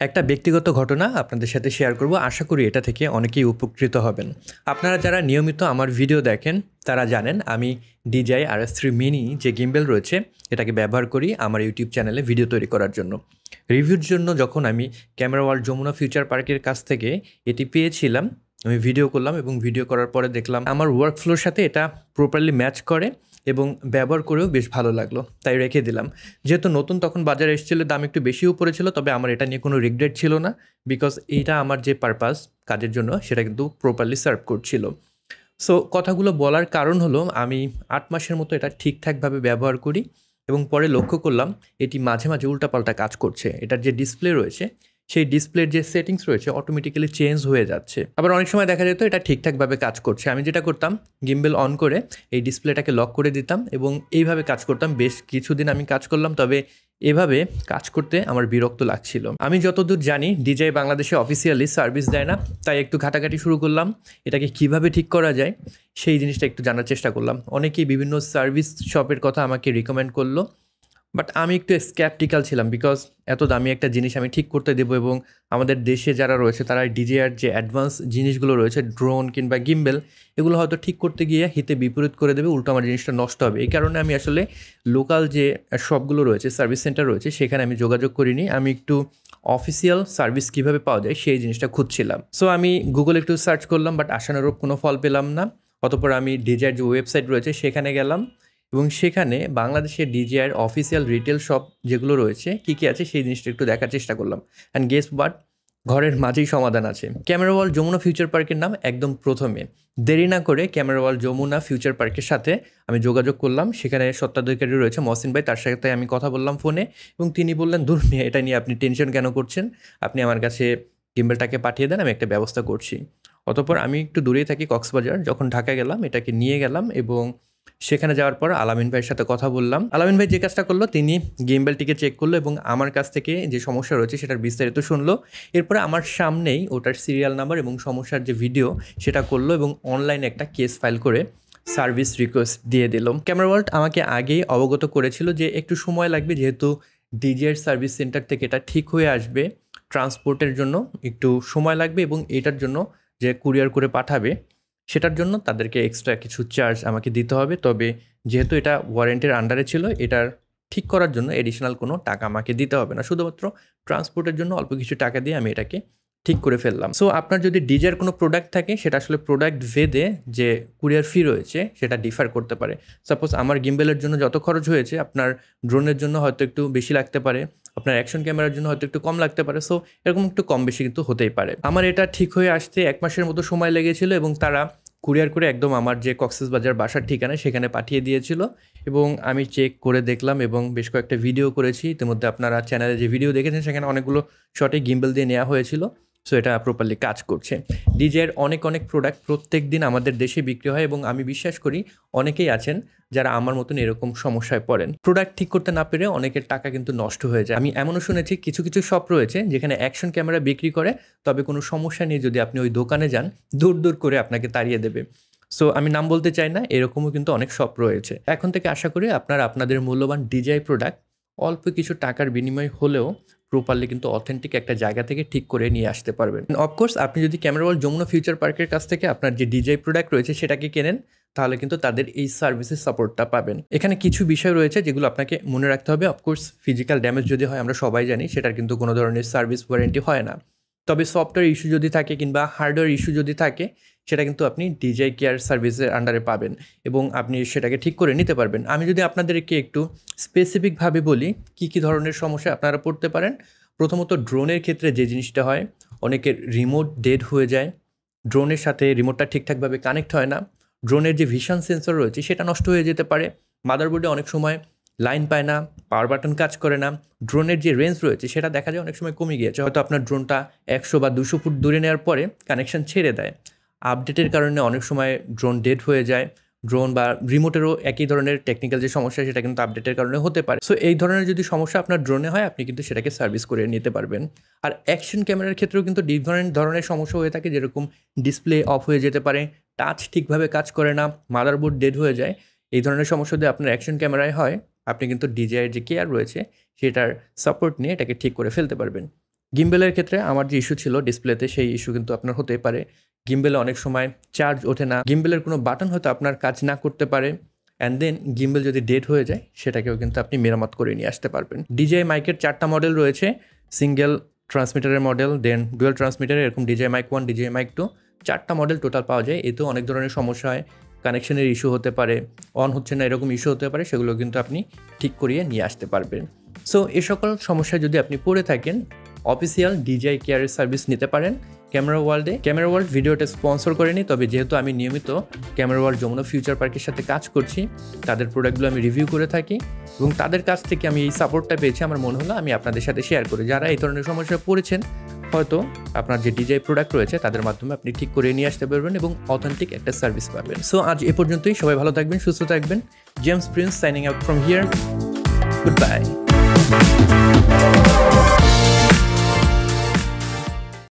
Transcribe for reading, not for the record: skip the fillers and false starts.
একটা ব্যক্তিগত ঘটনা আপনাদের সাথে শেয়ার করব। আশা করি এটা থেকে অনেকেই উপকৃত হবেন। আপনারা যারা নিয়মিত আমার ভিডিও দেখেন তারা জানেন আমি DJI RS3 মিনি যে গিম্বেল রয়েছে এটাকে ব্যবহার করি আমার ইউটিউব চ্যানেলে ভিডিও তৈরি করার জন্য। রিভিউর জন্য যখন আমি ক্যামেরা ওয়ার্ল্ড যমুনা ফিউচার পার্কের কাছ থেকে এটি পেয়েছিলাম, আমি ভিডিও করলাম এবং ভিডিও করার পরে দেখলাম আমার ওয়ার্ক ফ্লোর সাথে এটা প্রপারলি ম্যাচ করে এবং ব্যবহার করেও বেশ ভালো লাগলো, তাই রেখে দিলাম। যেহেতু নতুন তখন বাজারে এসেছিলো, দাম একটু বেশিও পড়েছিল, তবে আমার এটা নিয়ে কোনো রিগ্রেট ছিল না, বিকজ এইটা আমার যে পারপাস কাজের জন্য সেটা কিন্তু প্রপারলি সার্ভ করছিল। সো কথাগুলো বলার কারণ হলো আমি 8 মাসের মতো এটা ঠিকঠাকভাবে ব্যবহার করি এবং পরে লক্ষ্য করলাম এটি মাঝে মাঝে উল্টাপাল্টা কাজ করছে। এটার যে ডিসপ্লে রয়েছে সেই ডিসপ্লের যে সেটিংস রয়েছে অটোমেটিক্যালি চেঞ্জ হয়ে যাচ্ছে। আবার অনেক সময় দেখা যেত এটা ঠিকঠাকভাবে কাজ করছে। আমি যেটা করতাম, গিম্বেল অন করে এই ডিসপ্লেটাকে লক করে দিতাম এবং এইভাবে কাজ করতাম। বেশ কিছুদিন আমি কাজ করলাম, তবে এভাবে কাজ করতে আমার বিরক্ত লাগছিল। আমি যতদূর জানি DJI বাংলাদেশে অফিসিয়ালি সার্ভিস দেয় না, তাই একটু ঘাটাঘাটি শুরু করলাম এটাকে কিভাবে ঠিক করা যায় সেই জিনিসটা একটু জানার চেষ্টা করলাম। অনেকেই বিভিন্ন সার্ভিস শপের কথা আমাকে রিকমেন্ড করলো, বাট আমি একটু স্ক্যাপটিক্যাল ছিলাম, বিকজ এত দামি একটা জিনিস আমি ঠিক করতে দেবো এবং আমাদের দেশে যারা রয়েছে তারা DJI যে অ্যাডভান্স জিনিসগুলো রয়েছে ড্রোন কিংবা গিম্বেল, এগুলো হয়তো ঠিক করতে গিয়ে হিতে বিপরীত করে দেবে, উল্টো আমার জিনিসটা নষ্ট হবে। এই কারণে আমি আসলে লোকাল যে শপগুলো রয়েছে, সার্ভিস সেন্টার রয়েছে, সেখানে আমি যোগাযোগ করিনি। আমি একটু অফিসিয়াল সার্ভিস কীভাবে পাওয়া যায় সেই জিনিসটা খুঁজছিলাম। সো আমি গুগল একটু সার্চ করলাম, বাট আশানুরূপ কোনো ফল পেলাম না। অতঃপর আমি DJI যে ওয়েবসাইট রয়েছে সেখানে গেলাম এবং সেখানে বাংলাদেশের DJI অফিসিয়াল রিটেল শপ যেগুলো রয়েছে কী কী আছে সেই জিনিসটা একটু দেখার চেষ্টা করলাম। অ্যান্ড গেস বাট, ঘরের মাঝেই সমাধান আছে। ক্যামেরা ওয়ার্ল্ড যমুনা ফিউচার পার্কের নাম একদম প্রথমে। দেরি না করে ক্যামেরা ওয়ার্ল্ড যমুনা ফিউচার পার্কের সাথে আমি যোগাযোগ করলাম। সেখানে স্বত্বাধিকারী রয়েছে মহসিন ভাই, তার সাথে আমি কথা বললাম ফোনে এবং তিনি বললেন, দূর মিয়া, এটা নিয়ে আপনি টেনশন কেন করছেন, আপনি আমার কাছে গিম্বেলটাকে পাঠিয়ে দেন, আমি একটা ব্যবস্থা করছি। অতঃপর আমি একটু দূরেই থাকি, কক্সবাজার, যখন ঢাকা গেলাম এটাকে নিয়ে গেলাম এবং সেখানে যাওয়ার পর আলামিন ভাইয়ের সাথে কথা বললাম। আলামিন ভাই যে কাজটা করলো, তিনি গিম্বেলটিকে চেক করলো এবং আমার কাছ থেকে যে সমস্যা রয়েছে সেটার বিস্তারিত শুনলো। এরপরে আমার সামনেই ওটার সিরিয়াল নাম্বার এবং সমস্যার যে ভিডিও সেটা করলো এবং অনলাইনে একটা কেস ফাইল করে সার্ভিস রিকোয়েস্ট দিয়ে দিল। ক্যামেরা ওয়ার্ল্ড আমাকে আগেই অবগত করেছিল যে একটু সময় লাগবে, যেহেতু DJI সার্ভিস সেন্টার থেকে এটা ঠিক হয়ে আসবে, ট্রান্সপোর্টের জন্য একটু সময় লাগবে এবং এটার জন্য যে কুরিয়ার করে পাঠাবে সেটার জন্য তাদেরকে এক্সট্রা কিছু চার্জ আমাকে দিতে হবে। তবে যেহেতু এটা ওয়ারেন্টির আন্ডারে ছিল, এটার ঠিক করার জন্য এডিশনাল কোনো টাকা আমাকে দিতে হবে না, শুধুমাত্র ট্রান্সপোর্টের জন্য অল্প কিছু টাকা দিয়ে আমি এটাকে ঠিক করে ফেললাম। সো আপনার যদি DJI কোনো প্রোডাক্ট থাকে, সেটা আসলে প্রোডাক্ট ভেদে যে কুরিয়ার ফি রয়েছে সেটা ডিফার করতে পারে। সাপোজ আমার গিম্বেলের জন্য যত খরচ হয়েছে, আপনার ড্রোনের জন্য হয়তো একটু বেশি লাগতে পারে, আপনার অ্যাকশন ক্যামেরার জন্য হয়তো একটু কম লাগতে পারে। সো এরকম একটু কম বেশি কিন্তু হতেই পারে। আমার এটা ঠিক হয়ে আসতে 1 মাসের মতো সময় লেগেছিল এবং তারা কুরিয়ার করে একদম আমার যে কক্সবাজার বাসার ঠিকানা সেখানে পাঠিয়ে দিয়েছিল এবং আমি চেক করে দেখলাম এবং বেশ কয়েকটা ভিডিও করেছি। ইতিমধ্যে আপনারা চ্যানেলে যে ভিডিও দেখেছেন সেখানে অনেকগুলো শটে গিম্বেল দিয়ে নেওয়া হয়েছিল। সো এটা প্রপারলি কাজ করছে। DJI-এর অনেক প্রোডাক্ট প্রত্যেক দিন আমাদের দেশে বিক্রি হয় এবং আমি বিশ্বাস করি অনেকেই আছেন যারা আমার মতন এরকম সমস্যায় পড়েন। প্রোডাক্ট ঠিক করতে না পেরে অনেকের টাকা কিন্তু নষ্ট হয়ে যায়। আমি এমনও শুনেছি কিছু কিছু শপ রয়েছে যেখানে অ্যাকশন ক্যামেরা বিক্রি করে, তবে কোনো সমস্যা নেই, যদি আপনি ওই দোকানে যান দূর দূর করে আপনাকে তাড়িয়ে দেবে। সো আমি নাম বলতে চাই না, এরকমও কিন্তু অনেক শপ রয়েছে। এখন থেকে আশা করি আপনারা আপনাদের মূল্যবান DJI প্রোডাক্ট অল্প কিছু টাকার বিনিময় হলেও প্রপারলি কিন্তু অথেন্টিক একটা জায়গা থেকে ঠিক করে নিয়ে আসতে পারবেন। অফকোর্স আপনি যদি ক্যামেরা ওয়ার্ল্ড যমুনা ফিউচার পার্কের কাছ থেকে আপনার যে DJI প্রোডাক্ট রয়েছে সেটাকে কেনেন, তাহলে কিন্তু তাদের এই সার্ভিসের সাপোর্টটা পাবেন। এখানে কিছু বিষয় রয়েছে যেগুলো আপনাকে মনে রাখতে হবে। অফকোর্স ফিজিক্যাল ড্যামেজ যদি হয়, আমরা সবাই জানি সেটার কিন্তু কোনো ধরনের সার্ভিস ওয়ারেন্টি হয় না। তবে সফটওয়্যার ইস্যু যদি থাকে কিংবা হার্ডওয়্যার ইস্যু যদি থাকে, সেটা কিন্তু আপনি DJI কেয়ার সার্ভিসের আন্ডারে পাবেন এবং আপনি সেটাকে ঠিক করে নিতে পারবেন। আমি যদি আপনাদেরকে একটু স্পেসিফিকভাবে বলি কী কী ধরনের সমস্যা আপনারা পড়তে পারেন। প্রথমত ড্রোনের ক্ষেত্রে যে জিনিসটা হয়, অনেকের রিমোট ডেড হয়ে যায়, ড্রোনের সাথে রিমোটটা ঠিকঠাকভাবে কানেক্ট হয় না, ড্রোনের যে ভিশন সেন্সর রয়েছে সেটা নষ্ট হয়ে যেতে পারে, মাদারবোর্ডে অনেক সময় লাইন পায় না, পাওয়ার বাটন কাজ করে না, ড্রোনের যে রেঞ্জ রয়েছে সেটা দেখা যায় অনেক সময় কমে গিয়েছে, হয়তো আপনার ড্রোনটা 100 বা 200 ফুট দূরে নেওয়ার পরে কানেকশন ছেড়ে দেয়। আপডেটের কারণে অনেক সময় ড্রোন ডেড হয়ে যায়। ড্রোন বা রিমোটেরও একই ধরনের টেকনিক্যাল যে সমস্যা সেটা কিন্তু আপডেটের কারণে হতে পারে। সো এই ধরনের যদি সমস্যা আপনার ড্রোনে হয়, আপনি কিন্তু সেটাকে সার্ভিস করে নিতে পারবেন। আর অ্যাকশন ক্যামেরার ক্ষেত্রেও কিন্তু ডিফারেন্ট ধরনের সমস্যা হয়ে থাকে, যেরকম ডিসপ্লে অফ হয়ে যেতে পারে, টাচ ঠিকভাবে কাজ করে না, মাদারবোর্ড ডেড হয়ে যায়। এই ধরনের সমস্যা যদি আপনার অ্যাকশন ক্যামেরায় হয়, আপনি কিন্তু DJI যে কেয়ার রয়েছে সেটার সাপোর্ট নিয়ে এটাকে ঠিক করে ফেলতে পারবেন। গিম্বেলের ক্ষেত্রে আমার যে ইস্যু ছিল ডিসপ্লেতে সেই ইস্যু কিন্তু আপনার হতে পারে। গিম্বেলে অনেক সময় চার্জ ওঠে না, গিম্বেলের কোনো বাটন হয়তো আপনার কাজ না করতে পারে, অ্যান্ড দেন গিম্বেল যদি ডেড হয়ে যায় সেটাকেও কিন্তু আপনি মেরামত করে নিয়ে আসতে পারবেন। DJI মাইকের 4টা মডেল রয়েছে, সিঙ্গেল ট্রান্সমিটারের মডেল, দেন ডুয়েল ট্রান্সমিটারের, এরকম DJI মাইক 1, DJI মাইক 2, 4টা মডেল টোটাল পাওয়া যায়। এতেও অনেক ধরনের সমস্যা হয়, কানেকশনের ইস্যু হতে পারে, অন হচ্ছে না এরকম ইস্যু হতে পারে, সেগুলো কিন্তু আপনি ঠিক করিয়ে নিয়ে আসতে পারবেন। সো এ সকল সমস্যায় যদি আপনি পড়ে থাকেন, অফিসিয়াল DJI কেয়ারের সার্ভিস নিতে পারেন ক্যামেরা ওয়ার্ল্ডে। ক্যামেরা ওয়ার্ল্ড ভিডিওটা স্পন্সর করেনি, তবে যেহেতু আমি নিয়মিত ক্যামেরা ওয়ার্ল্ড যমুনা ফিউচার পার্কের সাথে কাজ করছি, তাদের প্রোডাক্টগুলো আমি রিভিউ করে থাকি এবং তাদের কাছ থেকে আমি এই সাপোর্টটা পেয়েছি, আমার মনে হলো আমি আপনাদের সাথে শেয়ার করি। যারা এই ধরনের সমস্যায় পড়েছেন, হয়তো আপনার যে DJI প্রোডাক্ট রয়েছে তাদের মাধ্যমে আপনি ঠিক করে নিয়ে আসতে পারবেন এবং অথেন্টিক একটা সার্ভিস পাবেন। সো আজ এ পর্যন্তই, সবাই ভালো থাকবেন, সুস্থ থাকবেন। James Prince signing out from here, good bye.